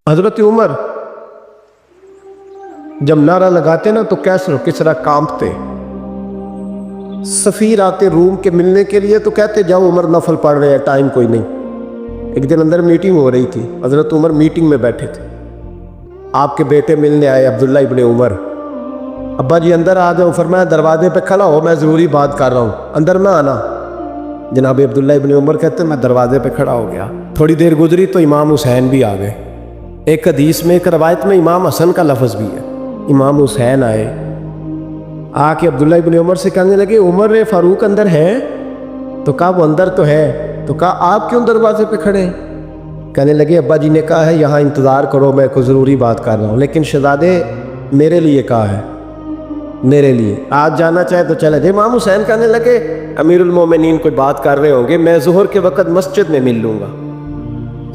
حضرت عمر جب نعرہ لگاتے نا تو کیسر و کسریٰ کانپتے. سفیر آتے روم کے ملنے کے لیے تو کہتے جاؤ عمر نفل پڑھ رہے ہیں، ٹائم کوئی نہیں. ایک دن اندر میٹنگ ہو رہی تھی، حضرت عمر میٹنگ میں بیٹھے تھے. آپ کے بیٹے ملنے آئے عبداللہ ابن عمر. ابا جی اندر آ جاؤ. فرمایا دروازے پہ کھڑا ہو، میں ضروری بات کر رہا ہوں، اندر نہ آنا. جناب عبداللہ ابن عمر کہتے میں دروازے پہ کھڑا ہو گیا. تھوڑی دیر گزری تو امام حسین بھی آ گئے. ایک حدیث میں، ایک روایت میں امام حسن کا لفظ بھی ہے. امام حسین آئے، آ کے عبداللہ ابن عمر سے کہنے لگے عمر فاروق اندر ہے؟ تو کہا وہ اندر تو ہے. تو کہا آپ کیوں دروازے پہ کھڑے ہیں؟ کہنے لگے ابا جی نے کہا ہے یہاں انتظار کرو، میں کوئی ضروری بات کر رہا ہوں. لیکن شہزادے میرے لیے کہا ہے، میرے لیے آج جانا چاہے تو چلے جائے. امام حسین کہنے لگے امیر المومنین کوئی بات کر رہے ہوں گے، میں ظہر کے وقت مسجد میں مل لوں گا،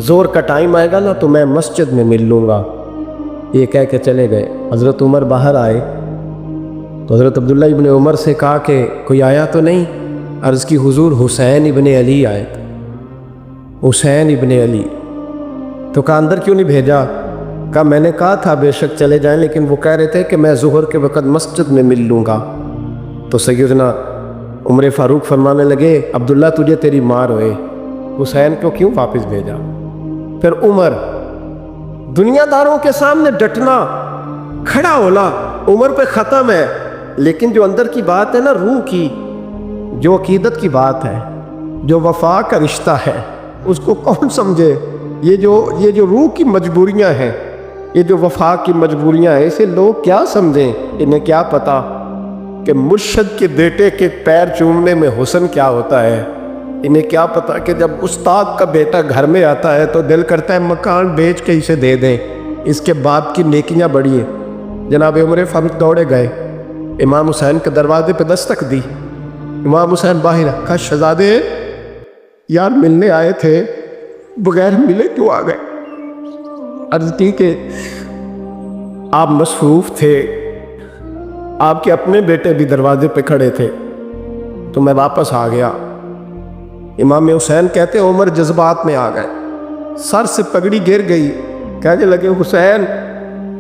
ظہر کا ٹائم آئے گا نا تو میں مسجد میں مل لوں گا. یہ کہہ کے چلے گئے. حضرت عمر باہر آئے تو حضرت عبداللہ ابن عمر سے کہا کہ کوئی آیا تو نہیں؟ عرض کی حضور حسین ابن علی آئے. حسین ابن علی. تو کہا اندر کیوں نہیں بھیجا؟ کہا میں نے کہا تھا بے شک چلے جائیں، لیکن وہ کہہ رہے تھے کہ میں ظہر کے وقت مسجد میں مل لوں گا. تو سیدنا عمر فاروق فرمانے لگے عبداللہ تجھے تیری مار ہوئے، حسین کو کیوں واپس بھیجا؟ پھر عمر دنیا داروں کے سامنے ڈٹنا، کھڑا ہونا عمر پہ ختم ہے. لیکن جو اندر کی بات ہے نا، روح کی، جو عقیدت کی بات ہے، جو وفا کا رشتہ ہے، اس کو کون سمجھے؟ یہ جو روح کی مجبوریاں ہیں، یہ جو وفا کی مجبوریاں ہیں، اسے لوگ کیا سمجھیں؟ انہیں کیا پتا کہ مرشد کے بیٹے کے پیر چومنے میں حسن کیا ہوتا ہے؟ انہیں کیا پتا کہ جب استاد کا بیٹا گھر میں آتا ہے تو دل کرتا ہے مکان بیچ کے اسے دے دیں، اس کے باپ کی نیکیاں بڑی ہیں. جناب عمر فاروق دوڑے گئے، امام حسین کے دروازے پہ دستک دی. امام حسین باہر کہا شہزادے یار ملنے آئے تھے، بغیر ملے کیوں آ گئے؟ عرض کی کہ آپ مصروف تھے، آپ کے اپنے بیٹے بھی دروازے پہ کھڑے تھے تو میں واپس آ گیا. امام حسین کہتے عمر جذبات میں آ گئے، سر سے پگڑی گر گئی. کہنے لگے حسین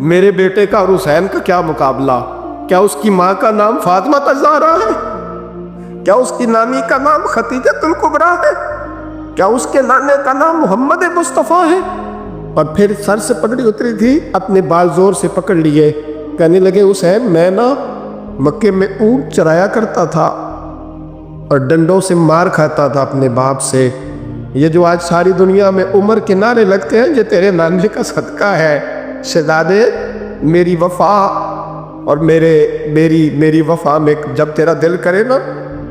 میرے بیٹے کا اور حسین کا کیا مقابلہ؟ کیا اس کی ماں کا نام فاطمہ الزہرا ہے؟ کیا اس کی نانی کا نام خدیجہ الکبریٰ ہے؟ کیا اس کے نانے کا نام محمد مصطفیٰ ہے؟ اور پھر سر سے پگڑی اتری تھی، اپنے بال زور سے پکڑ لیے. کہنے لگے حسین میں نا مکے میں اونٹ چرایا کرتا تھا اور ڈنڈوں سے مار کھاتا تھا اپنے باپ سے. یہ جو آج ساری دنیا میں عمر کے نعرے لگتے ہیں یہ تیرے نانے کا صدقہ ہے. شہزادے میری وفا اور میری وفا میں جب تیرا دل کرے نا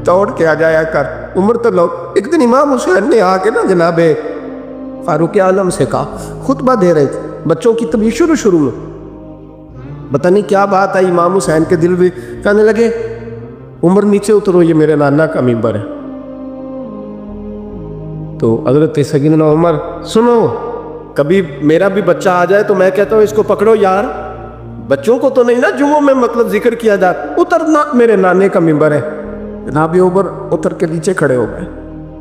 توڑ کے آ جایا کر. عمر تو لوگ ایک دن امام حسین نے آ کے نا جناب فاروق اعظم سے کہا، خطبہ دے رہے تھے، بچوں کی طبیعت شروع میں پتہ نہیں کیا بات آئی امام حسین کے دل میں. کہنے لگے عمر نیچے اترو، یہ میرے نانا کا ممبر ہے. تو حضرت سیدنا عمر سنو، کبھی میرا بھی بچہ آ جائے تو میں کہتا ہوں اس کو پکڑو یار، بچوں کو تو نہیں نا جمعوں میں مطلب ذکر کیا جاتا، اترنا میرے نانے کا ممبر ہے. جناب عمر اتر کے نیچے کھڑے ہو گئے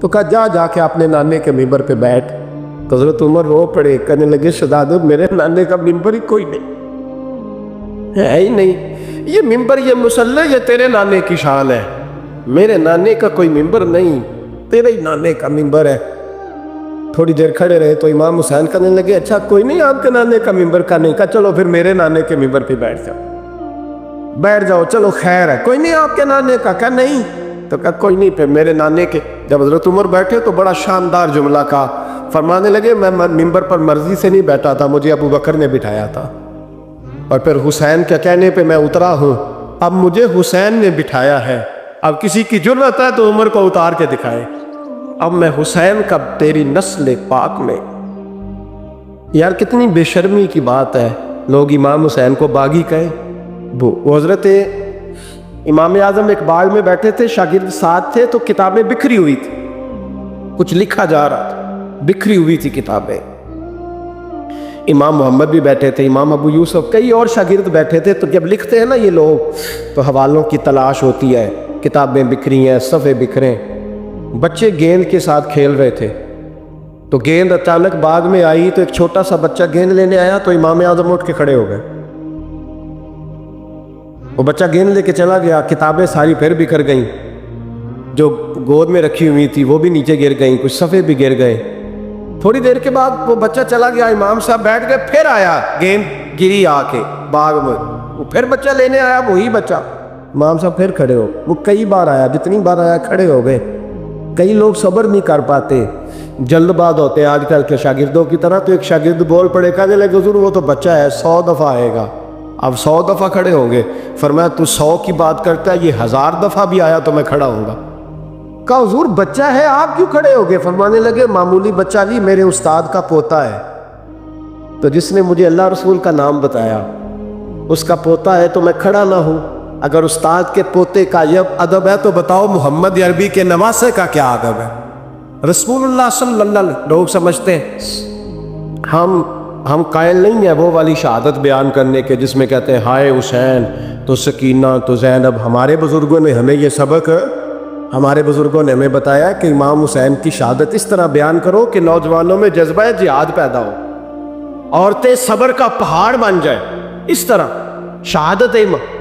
تو کہا جا کے اپنے نانے کے ممبر پہ بیٹھ. تو حضرت عمر رو پڑے، کہنے لگے شہزادے میرے نانے کا ممبر ہی کوئی نہیں ہے ہی نہیں، یہ ممبر یہ مصلی یہ تیرے نانے کی شان ہے، میرے نانے کا کوئی ممبر نہیں، تیرے ہی نانے کا ممبر ہے. تھوڑی دیر کھڑے رہے تو امام حسین کہنے لگے اچھا کوئی نہیں آپ کے نانے کا ممبر کا نہیں؟ کہا چلو پھر میرے نانے کے ممبر پہ بیٹھ جاؤ، چلو خیر ہے، کوئی نہیں آپ کے نانے کا؟ کہا نہیں. تو کہا کوئی نہیں پھر میرے نانے کے. جب حضرت عمر بیٹھے تو بڑا شاندار جملہ کہا، فرمانے لگے میں ممبر پر مرضی سے نہیں بیٹھا تھا، مجھے ابو بکر نے بٹھایا تھا، اور پھر حسین کے کہنے پہ میں اترا ہوں، اب مجھے حسین نے بٹھایا ہے. اب کسی کی جرأت ہے تو عمر کو اتار کے دکھائے، اب میں حسین کا تیری نسل پاک میں. یار کتنی بے شرمی کی بات ہے، لوگ امام حسین کو باغی کہیں. وہ حضرت امام اعظم ایک باغ میں بیٹھے تھے، شاگرد ساتھ تھے، تو کتابیں بکھری ہوئی تھی، کچھ لکھا جا رہا تھا، بکھری ہوئی تھی کتابیں. امام محمد بھی بیٹھے تھے، امام ابو یوسف، کئی اور شاگرد بیٹھے تھے. تو جب لکھتے ہیں نا یہ لوگ تو حوالوں کی تلاش ہوتی ہے، کتابیں بکھری ہیں، صفحے بکھرے. بچے گیند کے ساتھ کھیل رہے تھے تو گیند اچانک باغ میں آئی تو ایک چھوٹا سا بچہ گیند لینے آیا تو امام اعظم اٹھ کے کھڑے ہو گئے. وہ بچہ گیند لے کے چلا گیا, کتابیں ساری پھر بکھر گئیں, جو گود میں رکھی ہوئی تھی وہ بھی نیچے گر گئیں, کچھ صفحے بھی گر گئے. تھوڑی دیر کے بعد وہ بچہ چلا گیا, امام صاحب بیٹھ گئے, پھر آیا, گیند گری آ کے باغ میں, وہ پھر بچہ لینے آیا, وہی بچہ. امام صاحب پھر کھڑے ہو, وہ کئی بار آیا, جتنی بار آیا کھڑے ہو گئے. کئی لوگ صبر نہیں کر پاتے, جلد باز ہوتے ہیں آج کل کے شاگردوں کی طرح. تو ایک شاگرد بول پڑے, کہنے لگے حضور وہ تو بچہ ہے, 100 دفعہ آئے گا. اب 100 دفعہ کھڑے ہوں گے. فرمایا تو 100 کی بات کرتا ہے, یہ 1000 دفعہ بھی آیا تو میں کھڑا ہوں گا. کہا حضور بچہ ہے, آپ کیوں کھڑے ہو گئے؟ فرمانے لگے معمولی بچہ نہیں, میرے استاد کا پوتا ہے, تو جس نے مجھے اللہ رسول کا نام بتایا اس کا پوتا ہے تو میں کھڑا نہ ہوں. اگر استاد کے پوتے کا یہ ادب ہے تو بتاؤ محمد عربی کے نواسے کا کیا ادب ہے؟ رسول اللہ صلی اللہ علیہ وسلم. لوگ سمجھتے ہیں ہم قائل نہیں ہیں وہ والی شہادت بیان کرنے کے جس میں کہتے ہیں ہائے حسین تو سکینہ تو زینب. ہمارے بزرگوں نے ہمیں یہ سبق, ہمارے بزرگوں نے ہمیں بتایا کہ امام حسین کی شہادت اس طرح بیان کرو کہ نوجوانوں میں جذبہ جہاد پیدا ہو, عورتیں صبر کا پہاڑ بن جائے. اس طرح شہادت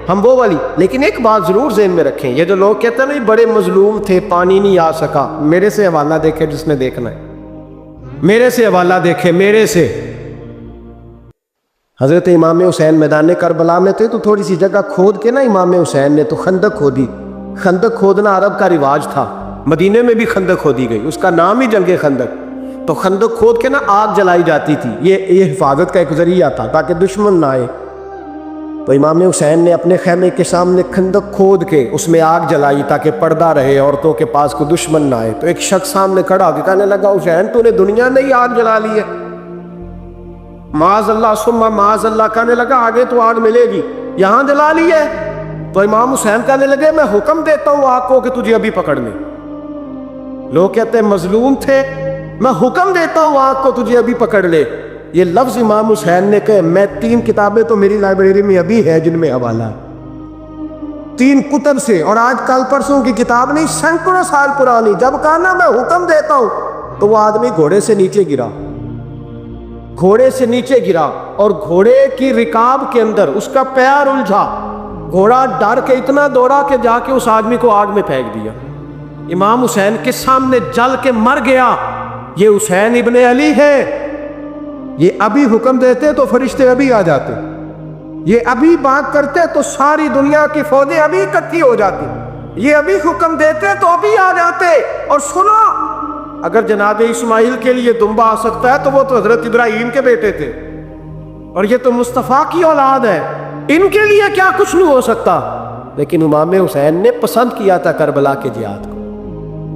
ہم وہ والی. لیکن ایک بات ضرور ذہن میں رکھیں, یہ جو لوگ کہتے ہیں نا بڑے مظلوم تھے, پانی نہیں آ سکا, میرے سے حوالہ دیکھے جس نے دیکھنا ہے, میرے سے حوالہ دیکھے, میرے سے. حضرت امام حسین میدان کربلا میں تھے تو تھوڑی سی جگہ کھود کے نا امام حسین نے تو خندق کھودی. خندق کھودنا عرب کا رواج تھا, مدینے میں بھی خندق کھودی گئی, اس کا نام ہی جنگ خندق. تو خندق کھود کے نا آگ جلائی جاتی تھی, یہ حفاظت کا ایک ذریعہ تھا تاکہ دشمن نہ آئے. تو امام حسین نے اپنے خیمے کے سامنے خندق کھود کے اس میں آگ جلائی تاکہ پردہ رہے, عورتوں کے پاس کوئی دشمن نہ آئے. تو ایک شخص سامنے کھڑا ہو کے کہنے لگا حسین تو نے دنیا میں ہی آگ جلا لی ہے. معاذ اللہ ثم معاذ اللہ. کہنے لگا آگے تو آگ ملے گی, یہاں جلا لی ہے. تو امام حسین کہنے لگے میں حکم دیتا ہوں آگ کو کہ تجھے ابھی پکڑ لے. لوگ کہتے ہیں مظلوم تھے, میں حکم دیتا ہوں آگ کو تجھے ابھی پکڑ لے. یہ لفظ امام حسین نے کہے. میں 3 کتابیں تو میری لائبریری میں ابھی ہے جن میں حوالہ ہے, 3 کتب سے, اور آج کل پرسوں کی کتاب نہیں, سینکڑوں سال پرانی. جب کہا نا میں حکم دیتا ہوں تو وہ آدمی گھوڑے سے نیچے گرا, گھوڑے سے نیچے گرا, اور گھوڑے کی رکاب کے اندر اس کا پیر الجھا. گھوڑا ڈر کے اتنا دوڑا کہ جا کے اس آدمی کو آگ میں پھینک دیا. امام حسین کے سامنے جل کے مر گیا. یہ حسین ابن علی ہے. یہ ابھی حکم دیتے تو فرشتے ابھی آ جاتے, یہ ابھی بات کرتے تو ساری دنیا کی فوجیں ابھی اکٹھی ہو جاتی, یہ ابھی حکم دیتے تو ابھی آ جاتے. اور سنو, اگر جناب اسماعیل کے لیے دمبا آ سکتا ہے تو وہ تو حضرت ابراہیم کے بیٹے تھے, اور یہ تو مصطفیٰ کی اولاد ہے, ان کے لیے کیا کچھ نہیں ہو سکتا. لیکن امام حسین نے پسند کیا تھا کربلا کے جہاد کو,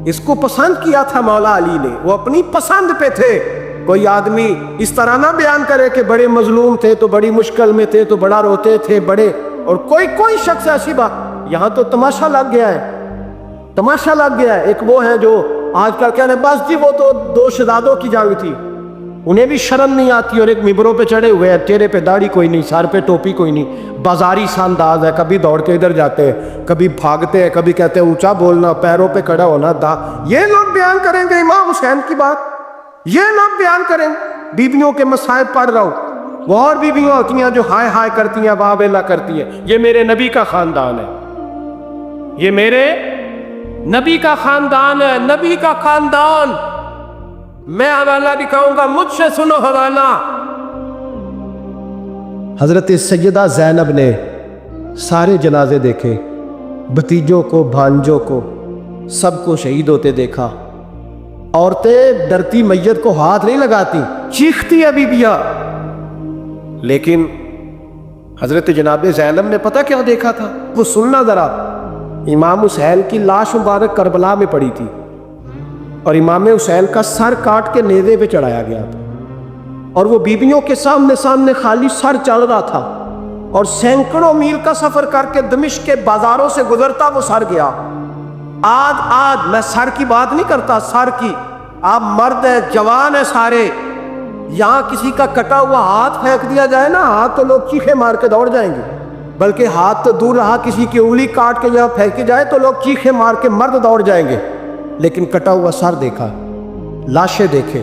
اس کو پسند کیا تھا مولا علی نے, وہ اپنی پسند پہ تھے. کوئی آدمی اس طرح نہ بیان کرے کہ بڑے مظلوم تھے تو بڑی مشکل میں تھے تو بڑا روتے تھے بڑے, اور کوئی شخص ایسی بات. یہاں تو تماشا لگ گیا ہے, تماشا لگ گیا ہے. ایک وہ ہے جو آج کل کہنے بس جی وہ تو 2 شہزادوں کی جنگ تھی, انہیں بھی شرم نہیں آتی, اور ایک ممبروں پہ چڑھے ہوئے ہیں, چہرے پہ داڑھی کوئی نہیں, سر پہ ٹوپی کوئی نہیں, بازاری سا انداز ہے, کبھی دوڑ کے ادھر جاتے ہیں, کبھی بھاگتے ہیں, کبھی کہتے ہیں اونچا بولنا, پیروں پہ کھڑا ہونا. یہ لوگ بیان کریں گے امام حسین کی بات, یہ لوگ بیان کریں. بیویوں کے مصائب پڑھ رہا ہوں, وہ اور بیویاں ہوتی ہیں جو ہائے ہائے کرتی ہیں, واہ بیلا کرتی ہیں. یہ میرے نبی کا خاندان ہے, یہ میرے نبی کا خاندان ہے, نبی کا خاندان. میں حوالہ دکھاؤں گا, مجھ سے سنو حوالہ. حضرت سیدہ زینب نے سارے جنازے دیکھے, بھتیجوں کو, بھانجوں کو, سب کو شہید ہوتے دیکھا. عورتیں ڈرتی میت کو ہاتھ نہیں لگاتی, چیختی ابھی بیا. لیکن حضرت جناب زینب نے پتہ کیا دیکھا تھا, وہ سننا ذرا. امام حسین کی لاش مبارک کربلا میں پڑی تھی, اور امام حسین کا سر کاٹ کے نیزے پہ چڑھایا گیا تھا, اور وہ بیویوں کے سامنے خالی سر چل رہا تھا, اور سینکڑوں میل کا سفر کر کے دمشق کے بازاروں سے گزرتا وہ سر گیا. آج میں سر کی بات نہیں کرتا, سر کی. آپ مرد ہیں, جوان ہیں سارے, یہاں کسی کا کٹا ہوا ہاتھ پھینک دیا جائے نا, ہاتھ تو لوگ چیخے مار کے دوڑ جائیں گے, بلکہ ہاتھ تو دور رہا, کسی کی انگلی کاٹ کے یہاں پھینکی جائے تو لوگ چیخے مار کے مرد دوڑ جائیں گے. لیکن کٹا ہوا سر دیکھا, لاشیں دیکھے,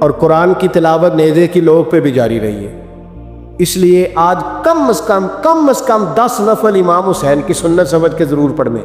اور قرآن کی تلاوت نیزے کی لوگ پہ بھی جاری رہی ہے۔ اس لیے آج کم از کم 10 نفل امام حسین کی سنت سمجھ کے ضرور پڑھنے۔